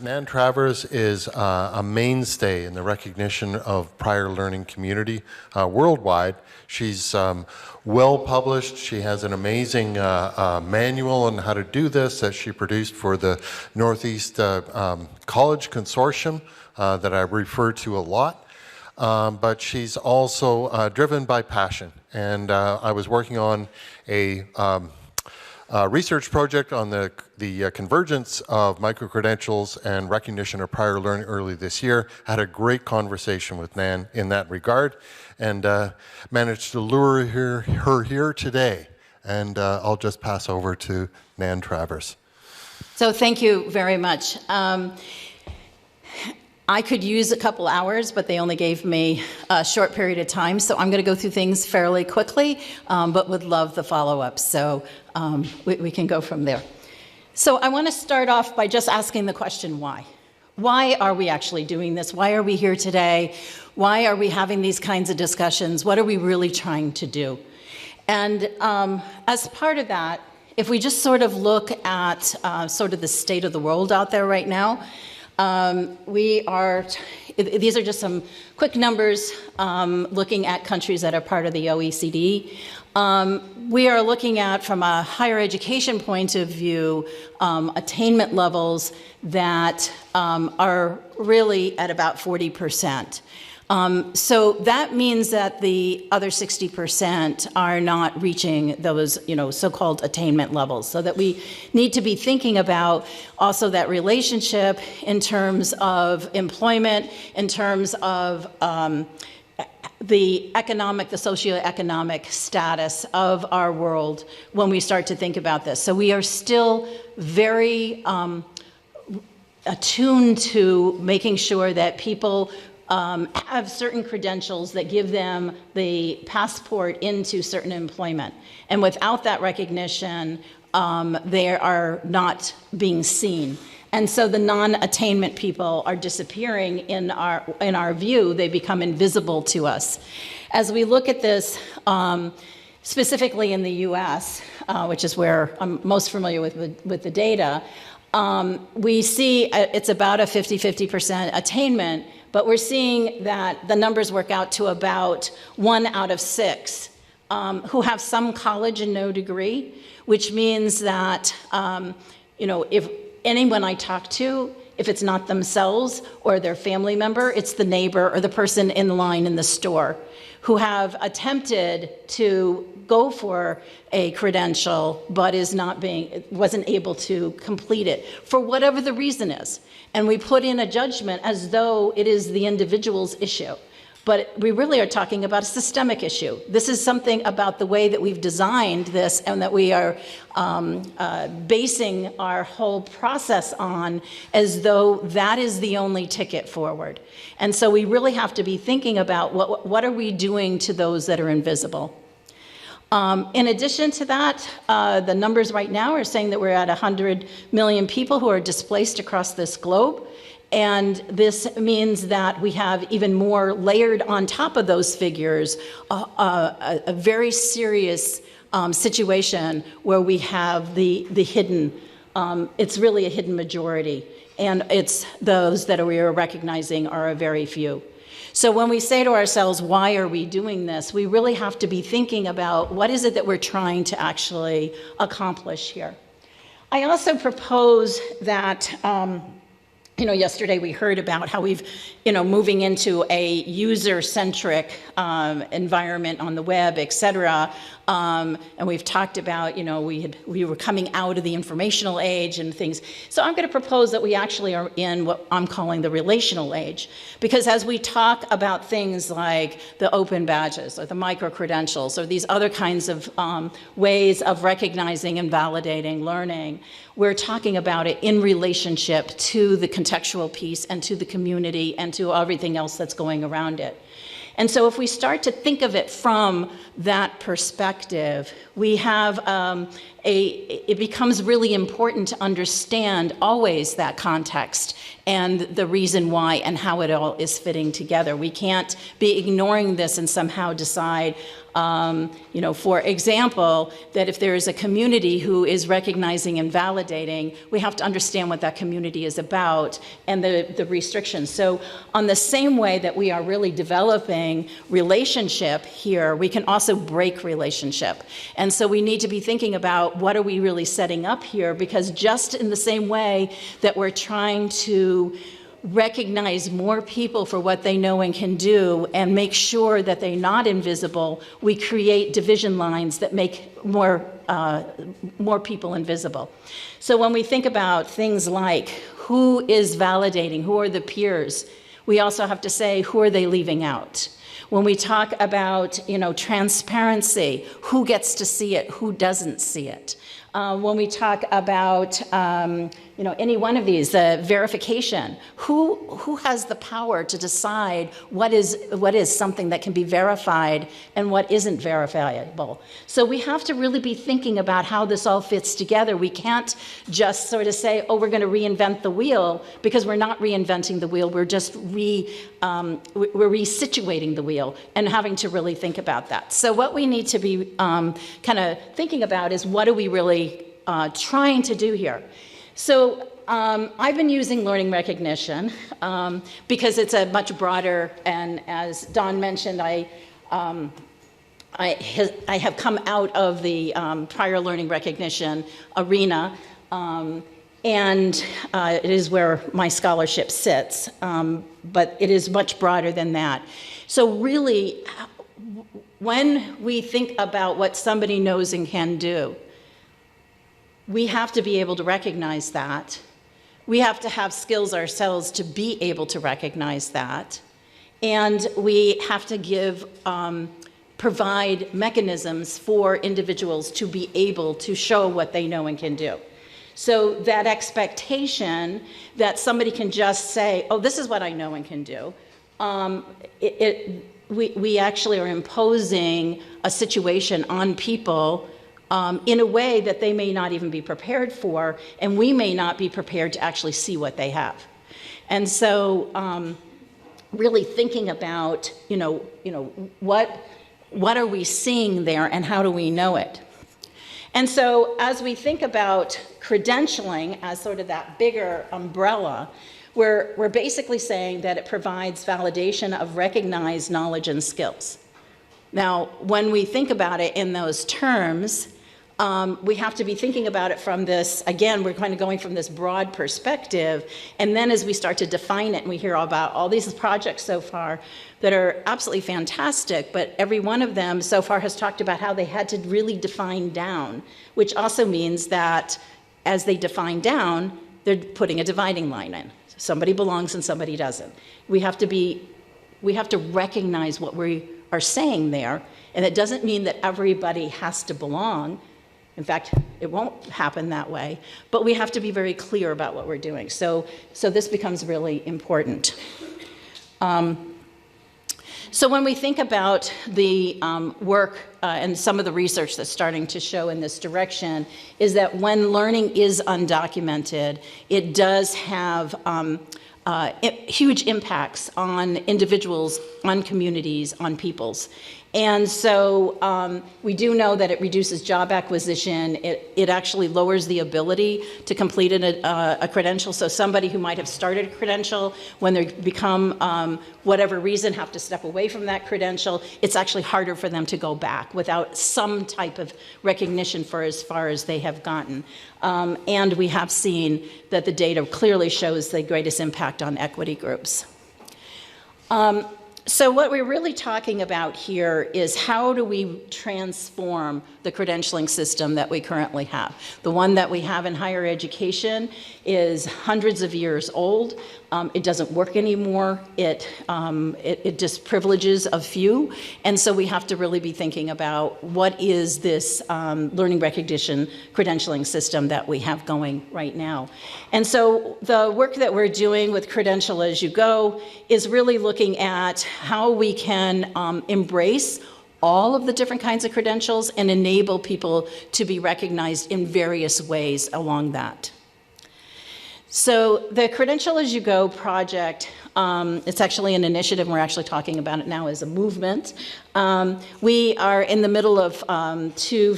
Nan Travers is a mainstay in the recognition of prior learning community worldwide. She's well published. She has an amazing manual on how to do this that she produced for the Northeast College Consortium that I refer to a lot. But she's also driven by passion. And I was working on a research project on the convergence of micro-credentials and recognition of prior learning early this year. Had a great conversation with Nan in that regard, and managed to lure her here today. And I'll just pass over to Nan Travers. So thank you very much. I could use a couple hours, but they only gave me a short period of time, so I'm going to go through things fairly quickly, but would love the follow-up, so we can go from there. So I want to start off by just asking the question, why? Why are we actually doing this? Why are we here today? Why are we having these kinds of discussions? What are we really trying to do? And as part of that, if we just sort of look at sort of the state of the world out there right now, these are just some quick numbers looking at countries that are part of the OECD. We are looking at, from a higher education point of view, attainment levels that are really at about 40%. So that means that the other 60% are not reaching those, so-called attainment levels. So that we need to be thinking about also that relationship in terms of employment, in terms of the socioeconomic status of our world when we start to think about this. So we are still very attuned to making sure that people have certain credentials that give them the passport into certain employment. And without that recognition, they are not being seen. And so the non-attainment people are disappearing in our view. They become invisible to us. As we look at this, specifically in the US, which is where I'm most familiar with the data, we see it's about a 50-50% attainment, but we're seeing that the numbers work out to about 1 out of 6 who have some college and no degree, which means that, if anyone I talk to, if it's not themselves or their family member, it's the neighbor or the person in the line in the store who have attempted to go for a credential but wasn't able to complete it for whatever the reason is. And we put in a judgment as though it is the individual's issue. But we really are talking about a systemic issue. This is something about the way that we've designed this and that we are basing our whole process on as though that is the only ticket forward. And so we really have to be thinking about what are we doing to those that are invisible. In addition to that, the numbers right now are saying that we're at 100 million people who are displaced across this globe. And this means that we have even more layered on top of those figures, a very serious situation where we have the hidden, it's really a hidden majority. And it's those that we are recognizing are a very few. So when we say to ourselves, why are we doing this? We really have to be thinking about what is it that we're trying to actually accomplish here. I also propose that yesterday we heard about how we've, moving into a user-centric environment on the web, et cetera. And we've talked about, we were coming out of the informational age and things. So I'm going to propose that we actually are in what I'm calling the relational age. Because as we talk about things like the open badges or the micro-credentials or these other kinds of ways of recognizing and validating learning, we're talking about it in relationship to the contextual piece and to the community and to everything else that's going around it. And so if we start to think of it from that perspective, we have it becomes really important to understand always that context and the reason why and how it all is fitting together. We can't be ignoring this and somehow decide, You know, for example, that if there is a community who is recognizing and validating, we have to understand what that community is about and the restrictions. So on the same way that we are really developing relationship here, we can also break relationship. And so we need to be thinking about what are we really setting up here, because just in the same way that we're trying to recognize more people for what they know and can do and make sure that they're not invisible, we create division lines that make more people invisible. So when we think about things like who is validating, who are the peers, we also have to say who are they leaving out. When we talk about, you know, transparency, who gets to see it, who doesn't see it. When we talk about, you know, any one of these, verification, who has the power to decide what is something that can be verified and what isn't verifiable? So we have to really be thinking about how this all fits together. We can't just sort of say, oh, we're going to reinvent the wheel, because we're not reinventing the wheel. We're just we're resituating the wheel and having to really think about that. So what we need to be kind of thinking about is what are we really trying to do here? So I've been using learning recognition because it's a much broader, and as Don mentioned, I have come out of the prior learning recognition arena, and it is where my scholarship sits, but it is much broader than that. So really, when we think about what somebody knows and can do, we have to be able to recognize that. We have to have skills ourselves to be able to recognize that. And we have to provide mechanisms for individuals to be able to show what they know and can do. So that expectation that somebody can just say, oh, this is what I know and can do, we actually are imposing a situation on people in a way that they may not even be prepared for, and we may not be prepared to actually see what they have. And so really thinking about, what are we seeing there and how do we know it? And so as we think about credentialing as sort of that bigger umbrella, we're basically saying that it provides validation of recognized knowledge and skills. Now, when we think about it in those terms, we have to be thinking about it from this, again, we're kind of going from this broad perspective, and then as we start to define it, and we hear about all these projects so far that are absolutely fantastic, but every one of them so far has talked about how they had to really define down, which also means that as they define down, they're putting a dividing line in. Somebody belongs and somebody doesn't. We have to recognize what we are saying there, and it doesn't mean that everybody has to belong. In fact, it won't happen that way, but we have to be very clear about what we're doing. So this becomes really important. So when we think about the work and some of the research that's starting to show in this direction, is that when learning is undocumented, it does have huge impacts on individuals, on communities, on peoples. And so we do know that it reduces job acquisition. It actually lowers the ability to complete a credential. So somebody who might have started a credential, when they become, whatever reason, have to step away from that credential, it's actually harder for them to go back without some type of recognition for as far as they have gotten. And we have seen that the data clearly shows the greatest impact on equity groups. So what we're really talking about here is how do we transform the credentialing system that we currently have. The one that we have in higher education is hundreds of years old. It doesn't work anymore. It just privileges a few. And so we have to really be thinking about what is this learning recognition credentialing system that we have going right now. And so the work that we're doing with Credential As You Go is really looking at how we can embrace all of the different kinds of credentials and enable people to be recognized in various ways along that. So the Credential As You Go project, it's actually an initiative, and we're actually talking about it now as a movement. We are in the middle of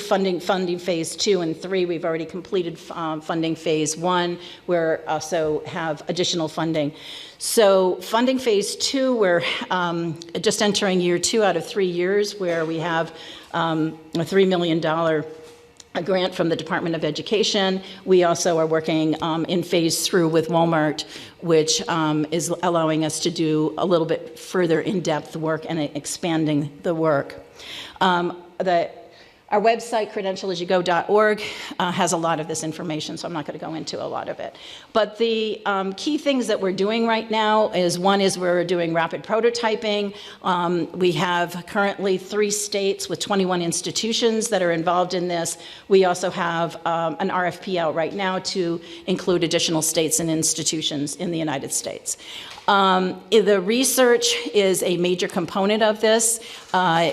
funding phase 2 and 3. We've already completed funding phase 1. We're also have additional funding. So funding phase 2, we're just entering year 2 out of 3 years, where we have a $3 million a grant from the Department of Education. We also are working in phase 3 with Walmart, which is allowing us to do a little bit further in-depth work and expanding the work. Our website, credentialasyougO.org, has a lot of this information, so I'm not going to go into a lot of it. But the key things that we're doing right now is, one is we're doing rapid prototyping. We have currently 3 states with 21 institutions that are involved in this. We also have an RFP out right now to include additional states and institutions in the United States. The research is a major component of this.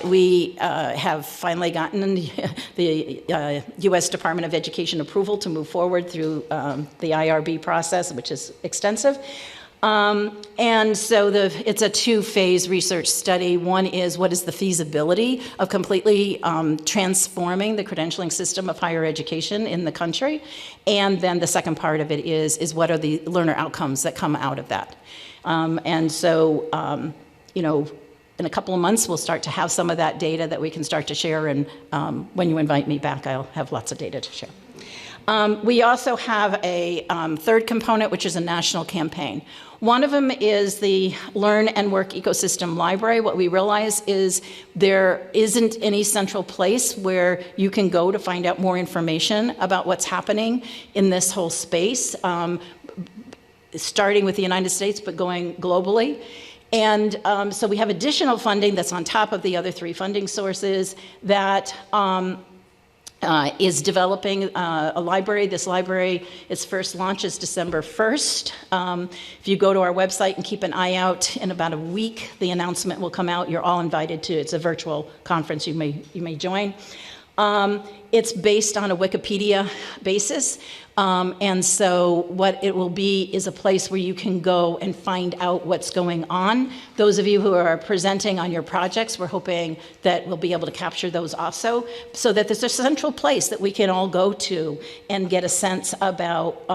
We have finally gotten the U.S. Department of Education approval to move forward through the IRB process, which is extensive. And so it's a 2-phase research study. One is, what is the feasibility of completely transforming the credentialing system of higher education in the country? And then the second part of it is what are the learner outcomes that come out of that? And so, you know, in a couple of months, we'll start to have some of that data that we can start to share, and when you invite me back, I'll have lots of data to share. We also have a third component, which is a national campaign. One of them is the Learn and Work Ecosystem Library. What we realize is there isn't any central place where you can go to find out more information about what's happening in this whole space, starting with the United States, but going globally. And so we have additional funding that's on top of the other 3 funding sources that is developing a library. This library, its first launch is December 1st. If you go to our website and keep an eye out, in about a week, the announcement will come out. You're all invited to. It's a virtual conference you may join. It's based on a Wikipedia basis. And so what it will be is a place where you can go and find out what's going on. Those of you who are presenting on your projects, we're hoping that we'll be able to capture those also, so that there's a central place that we can all go to and get a sense about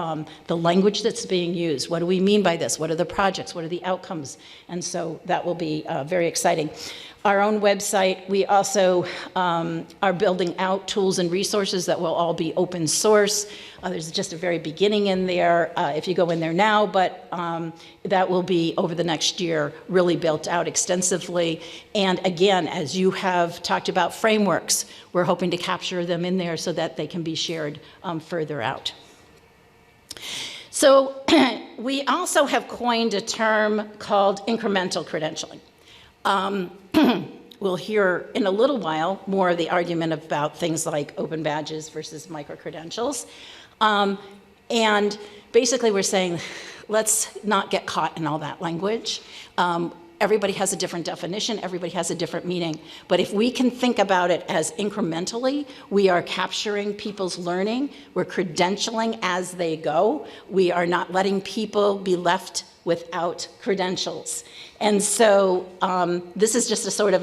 the language that's being used. What do we mean by this? What are the projects? What are the outcomes? And so that will be very exciting. Our own website, we also are building out tools and resources that will all be open source. There's just a very beginning in there if you go in there now, but that will be over the next year really built out extensively. And again, as you have talked about frameworks, we're hoping to capture them in there so that they can be shared further out. So we also have coined a term called incremental credentialing. We'll hear in a little while more of the argument about things like open badges versus micro-credentials. And basically we're saying, let's not get caught in all that language. Everybody has a different definition, everybody has a different meaning. But if we can think about it as incrementally, we are capturing people's learning, we're credentialing as they go, we are not letting people be left without credentials. And so this is just a sort of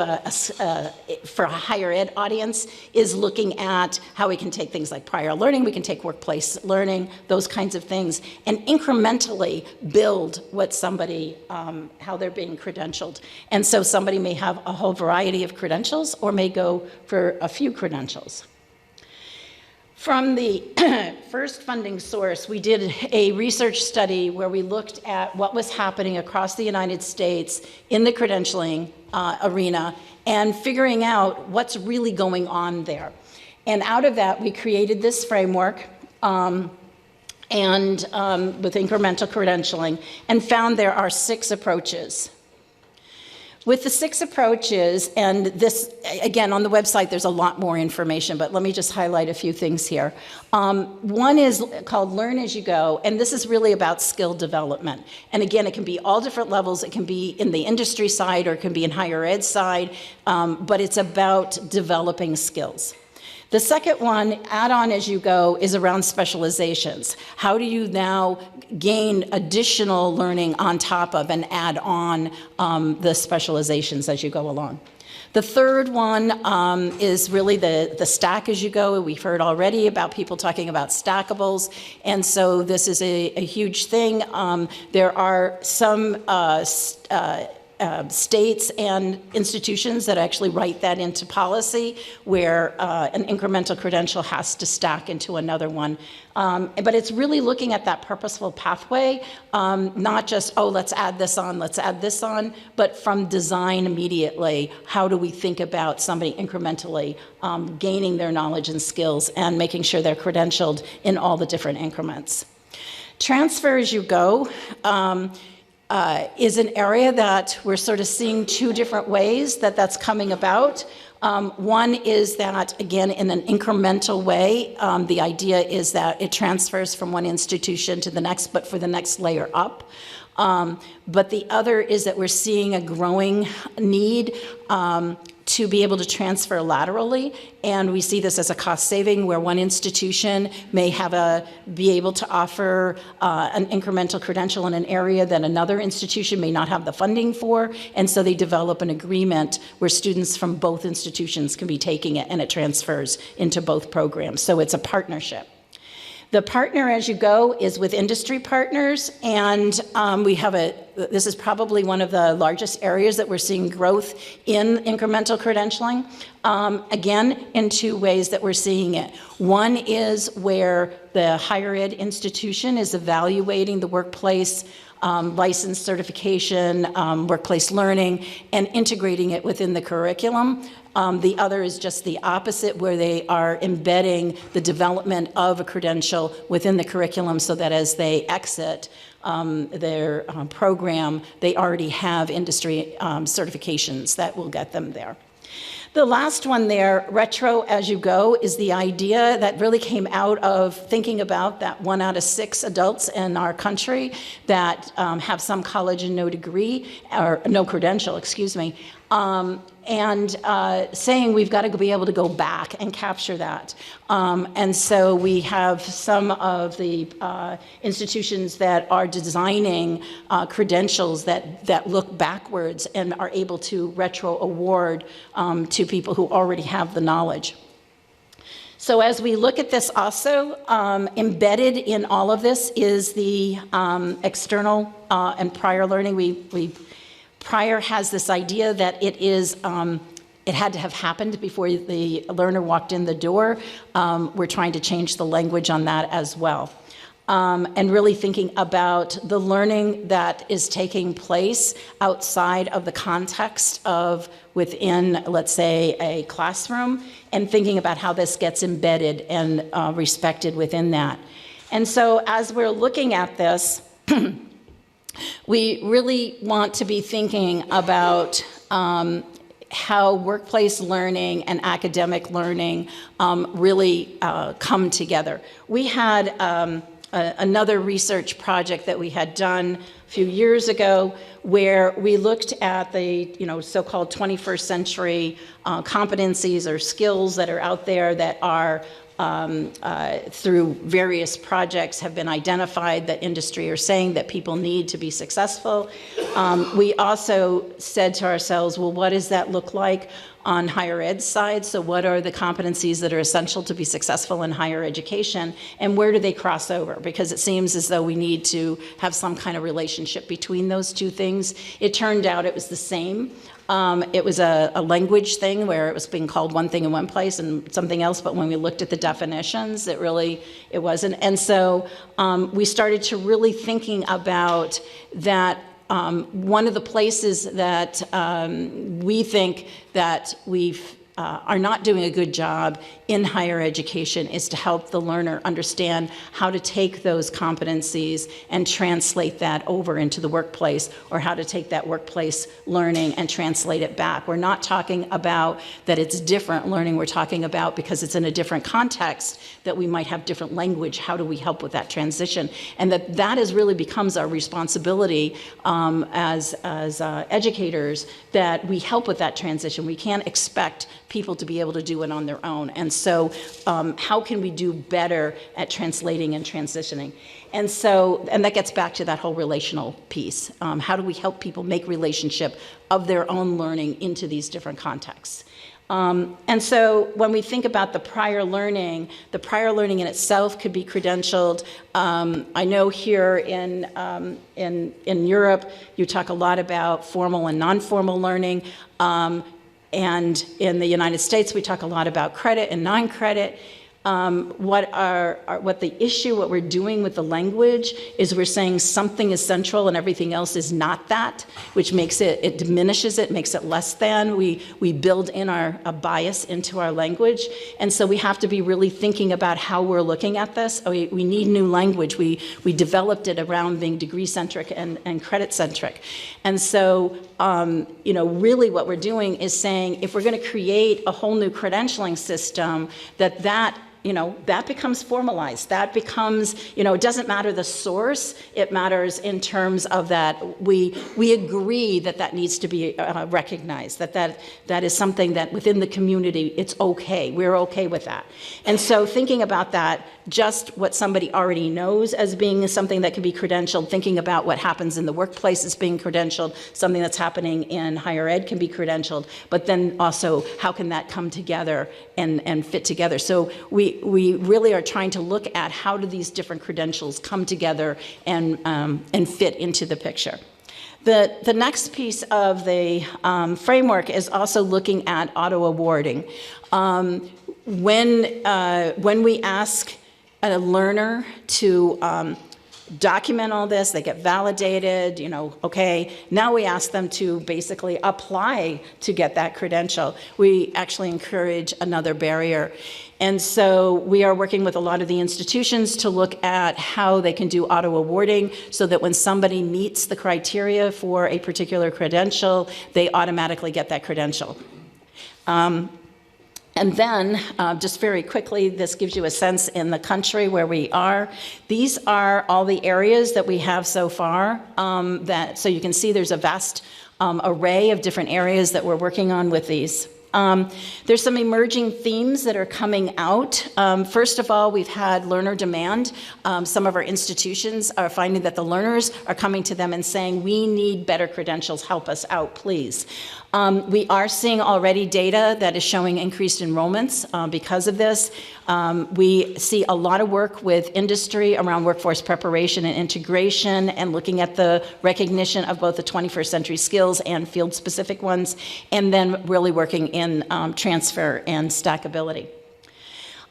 for a higher ed audience, is looking at how we can take things like prior learning, we can take workplace learning, those kinds of things, and incrementally build what somebody, how they're being credentialed. And so somebody may have a whole variety of credentials or may go for a few credentials. From the first funding source, we did a research study where we looked at what was happening across the United States in the credentialing arena and figuring out what's really going on there. And out of that, we created this framework with incremental credentialing and found there are 6 approaches. With the 6 approaches, and this, again, on the website, there's a lot more information, but let me just highlight a few things here. One is called Learn As You Go, and this is really about skill development. And again, it can be all different levels. It can be in the industry side or it can be in higher ed side, but it's about developing skills. The second one, add on as you go, is around specializations. How do you now gain additional learning on top of and add on the specializations as you go along? The third one is really the stack as you go. We've heard already about people talking about stackables, and so this is a huge thing. There are some states and institutions that actually write that into policy, where an incremental credential has to stack into another one. But it's really looking at that purposeful pathway, not just, oh, let's add this on, but from design immediately, how do we think about somebody incrementally gaining their knowledge and skills and making sure they're credentialed in all the different increments. Transfer as you go is an area that we're sort of seeing two different ways that's coming about. One is that, again, in an incremental way, the idea is that it transfers from one institution to the next, but for the next layer up. But the other is that we're seeing a growing need to be able to transfer laterally, and we see this as a cost saving where one institution may be able to offer an incremental credential in an area that another institution may not have the funding for, and so they develop an agreement where students from both institutions can be taking it, and it transfers into both programs. So it's a partnership. The partner as you go is with industry partners, and this is probably one of the largest areas that we're seeing growth in incremental credentialing. Again, in two ways that we're seeing it. One is where the higher ed institution is evaluating the workplace license certification, workplace learning, and integrating it within the curriculum. The other is just the opposite, where they are embedding the development of a credential within the curriculum so that as they exit their program, they already have industry certifications that will get them there. The last one there, retro as you go, is the idea that really came out of thinking about that 1 out of 6 adults in our country that have some college and no degree, or no credential, excuse me, and saying we've got to be able to go back and capture that. And so we have some of the institutions that are designing credentials that look backwards and are able to retro award to people who already have the knowledge. So as we look at this also, embedded in all of this is the external and prior learning. Prior has this idea that it had to have happened before the learner walked in the door. We're trying to change the language on that as well. And really thinking about the learning that is taking place outside of the context of within, let's say, a classroom, and thinking about how this gets embedded and respected within that. And so as we're looking at this, we really want to be thinking about how workplace learning and academic learning really come together. We had another research project that we had done a few years ago where we looked at the so-called 21st century competencies or skills that are out there that are through various projects have been identified that industry are saying that people need to be successful. We also said to ourselves, well, what does that look like on higher ed side? So what are the competencies that are essential to be successful in higher education, and where do they cross over? Because it seems as though we need to have some kind of relationship between those two things. It turned out it was the same. It was a language thing where it was being called one thing in one place and something else, but when we looked at the definitions, it wasn't. And so we started to really thinking about that. One of the places that we think that we've are not doing a good job in higher education is to help the learner understand how to take those competencies and translate that over into the workplace, or how to take that workplace learning and translate it back. We're not talking about that it's different learning. We're talking about because it's in a different context that we might have different language. How do we help with that transition? And that is really becomes our responsibility as educators, that we help with that transition. We can't expect people to be able to do it on their own. And so how can we do better at translating and transitioning? And so, and that gets back to that whole relational piece. How do we help people make relationship of their own learning into these different contexts? And so when we think about the prior learning in itself could be credentialed. I know here in Europe, you talk a lot about formal and non-formal learning. And in the United States, we talk a lot about credit and non-credit. What we're doing with the language is we're saying something is central and everything else is not that, which makes it diminishes it, makes it less than. We build in a bias into our language. And so we have to be really thinking about how we're looking at this. We need new language. We developed it around being degree-centric and credit-centric. And so, really what we're doing is saying, if we're going to create a whole new credentialing system, that becomes formalized. That becomes, it doesn't matter the source. It matters in terms of that we agree that needs to be recognized, that is something that within the community, it's okay. We're okay with that. And so thinking about that, just what somebody already knows as being something that can be credentialed, thinking about what happens in the workplace as being credentialed, something that's happening in higher ed can be credentialed, but then also how can that come together and fit together? So we really are trying to look at how do these different credentials come together and fit into the picture. The next piece of the framework is also looking at auto-awarding. When we ask a learner to document all this, they get validated, okay, now we ask them to basically apply to get that credential. We actually encourage another barrier. And so we are working with a lot of the institutions to look at how they can do auto-awarding so that when somebody meets the criteria for a particular credential, they automatically get that credential. And then, just very quickly, this gives you a sense in the country where we are. These are all the areas that we have so far. So you can see there's a vast array of different areas that we're working on with these. There's some emerging themes that are coming out. First of all, we've had learner demand. Some of our institutions are finding that the learners are coming to them and saying, we need better credentials, help us out, please. We are seeing already data that is showing increased enrollments because of this. We see a lot of work with industry around workforce preparation and integration and looking at the recognition of both the 21st century skills and field-specific ones, and then really working in transfer and stackability.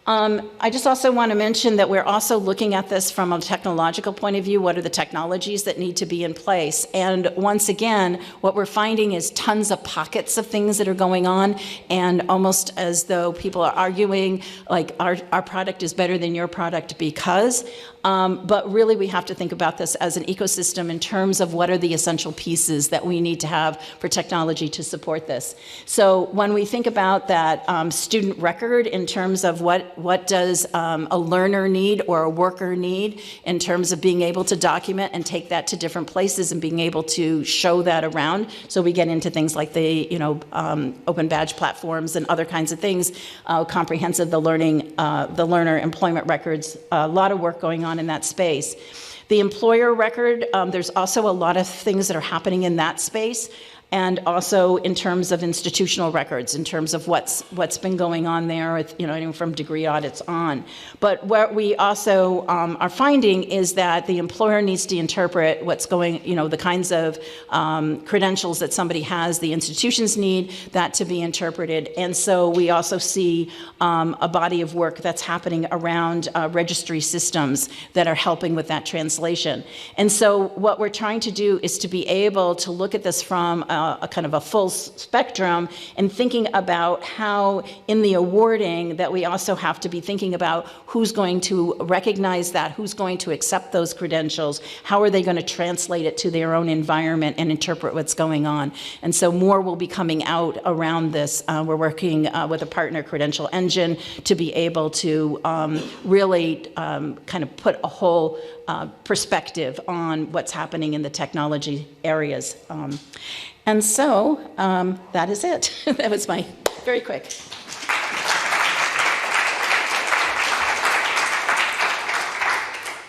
I just also want to mention that we're also looking at this from a technological point of view. What are the technologies that need to be in place? And once again, what we're finding is tons of pockets of things that are going on, and almost as though people are arguing, like our product is better than your product because. But really we have to think about this as an ecosystem in terms of what are the essential pieces that we need to have for technology to support this. So when we think about that student record in terms of what does a learner need or a worker need in terms of being able to document and take that to different places and being able to show that around. So we get into things like the open badge platforms and other kinds of things, comprehensive the learner employment records, a lot of work going on in that space. The employer record, there's also a lot of things that are happening in that space, and also in terms of institutional records, in terms of what's been going on there, with, from degree audits on. But what we also are finding is that the employer needs to interpret what's going, the kinds of credentials that somebody has, the institutions need that to be interpreted. And so we also see a body of work that's happening around registry systems that are helping with that translation. And so what we're trying to do is to be able to look at this from a kind of a full spectrum and thinking about how in the awarding that we also have to be thinking about who's going to recognize that, who's going to accept those credentials, how are they going to translate it to their own environment and interpret what's going on. And so more will be coming out around this. We're working with a partner, Credential Engine, to be able to really kind of put a whole perspective on what's happening in the technology areas. And so that is it. That was my very quick.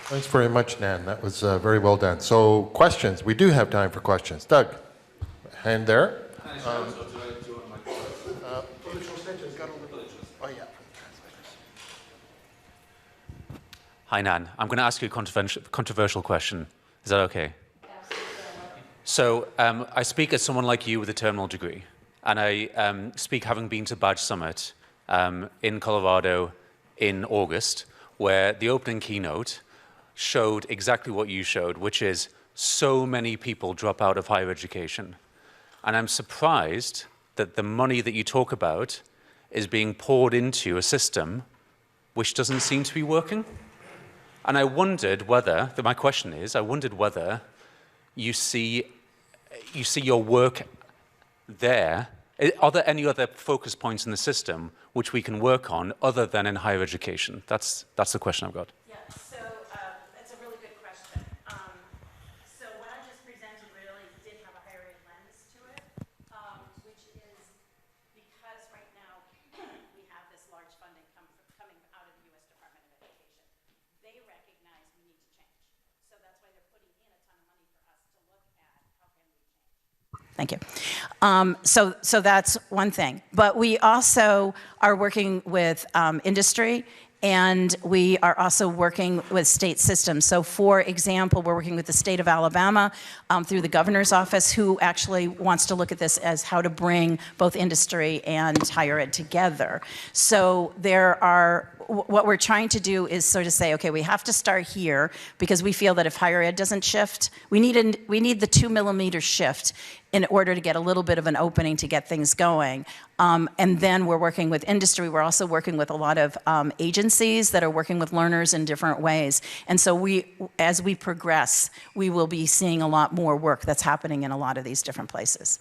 Thanks very much, Nan. That was very well done. So questions. We do have time for questions. Doug, hand there. Hi, Nan. I'm going to ask you a controversial question. Is that okay? So I speak as someone like you with a terminal degree, and I speak having been to Badge Summit in Colorado in August, where the opening keynote showed exactly what you showed, which is so many people drop out of higher education. And I'm surprised that the money that you talk about is being poured into a system which doesn't seem to be working. And I wondered whether, my question is, I wondered whether you see your work there. Are there any other focus points in the system which we can work on other than in higher education? That's the question I've got. Yeah, so that's a really good question. So what I just presented really did have a higher ed lens to it, which is because right now we have this large funding coming out of the U.S. Department of Education. They recognize we need to change. So that's why they're putting in a ton of money for us to look at how can we change. Thank you. So that's one thing. But we also are working with industry, and we are also working with state systems. So for example, we're working with the state of Alabama through the governor's office, who actually wants to look at this as how to bring both industry and higher ed together. So what we're trying to do is sort of say, okay, we have to start here, because we feel that if higher ed doesn't shift, we need the 2 millimeter shift in order to get a little bit of an opening to get things going. And then we're working with industry. We're also working with a lot of agencies that are working with learners in different ways. And so as we progress, we will be seeing a lot more work that's happening in a lot of these different places.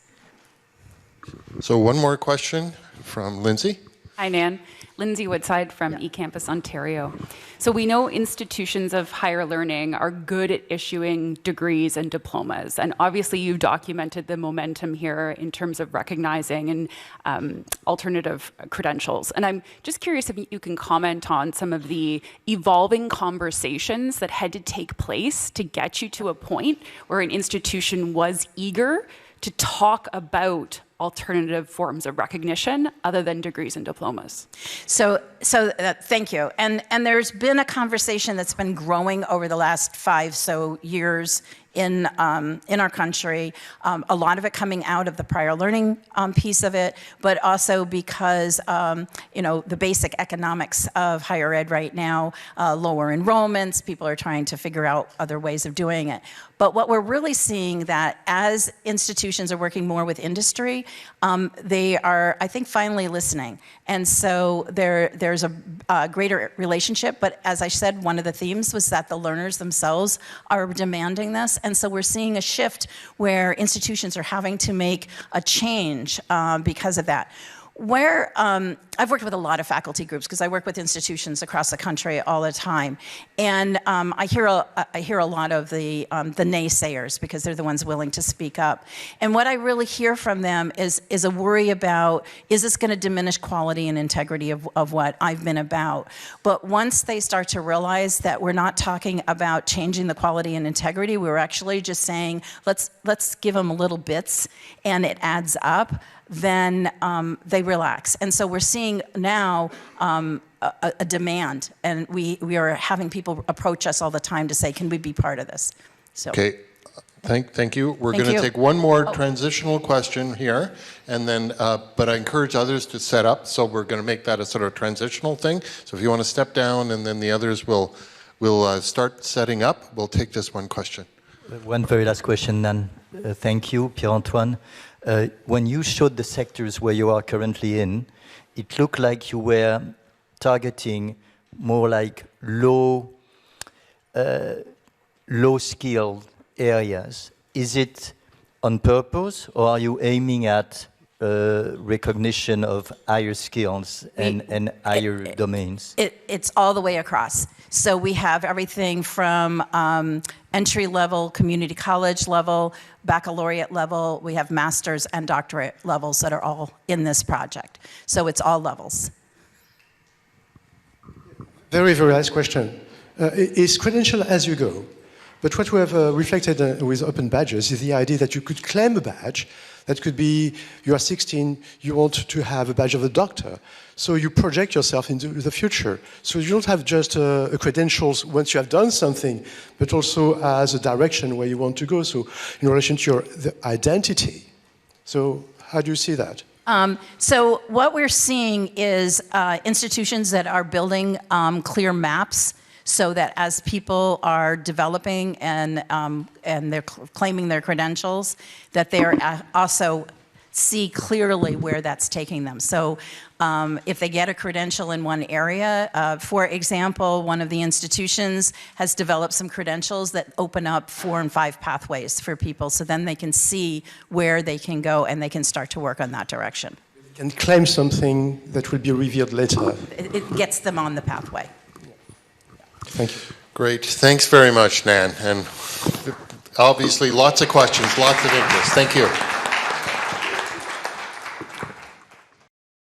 So one more question from Lindsay. Hi, Nan. Lindsay Woodside from eCampus Ontario. So we know institutions of higher learning are good at issuing degrees and diplomas. And obviously you've documented the momentum here in terms of recognizing and alternative credentials. And I'm just curious if you can comment on some of the evolving conversations that had to take place to get you to a point where an institution was eager to talk about alternative forms of recognition other than degrees and diplomas. So thank you. And there's been a conversation that's been growing over the last 5 years in our country, a lot of it coming out of the prior learning piece of it, but also because the basic economics of higher ed right now, lower enrollments, people are trying to figure out other ways of doing it. But what we're really seeing that as institutions are working more with industry, they are, I think, finally listening. And so there's a greater relationship, but as I said, one of the themes was that the learners themselves are demanding this. And so we're seeing a shift where institutions are having to make a change because of that. Where I've worked with a lot of faculty groups because I work with institutions across the country all the time, and I hear a lot of the naysayers because they're the ones willing to speak up. And what I really hear from them is a worry about, is this going to diminish quality and integrity of what I've been about? But once they start to realize that we're not talking about changing the quality and integrity, we're actually just saying let's give them little bits and it adds up, then they relax. And so we're seeing now a demand, and we are having people approach us all the time to say, can we be part of this? So. Okay, thank you. We're going to take one more transitional question here, and then, but I encourage others to set up, so we're going to make that a sort of transitional thing. So if you want to step down, and then the others will start setting up, we'll take this one question. One very last question, Nan. Thank you, Pierre-Antoine. When you showed the sectors where you are currently in, it looked like you were targeting more like low-skilled areas. Is it on purpose, or are you aiming at recognition of higher skills and higher domains? It's all the way across. So we have everything from entry-level, community college level, baccalaureate level. We have master's and doctorate levels that are all in this project. So it's all levels. Very, very last question. Is Credential As You Go? But what we have reflected with open badges is the idea that you could claim a badge. That could be, you are 16, you want to have a badge of a doctor. So you project yourself into the future. So you don't have just a credentials once you have done something, but also as a direction where you want to go. So in relation to the identity. So how do you see that? So what we're seeing is institutions that are building clear maps so that as people are developing and they're claiming their credentials, that they're also see clearly where that's taking them. So if they get a credential in one area, for example, one of the institutions has developed some credentials that open up 4 and 5 pathways for people, so then they can see where they can go and they can start to work on that direction. And claim something that will be revealed later. It gets them on the pathway. Thank you. Great. Thanks very much, Nan. And obviously, lots of questions, lots of interest. Thank you.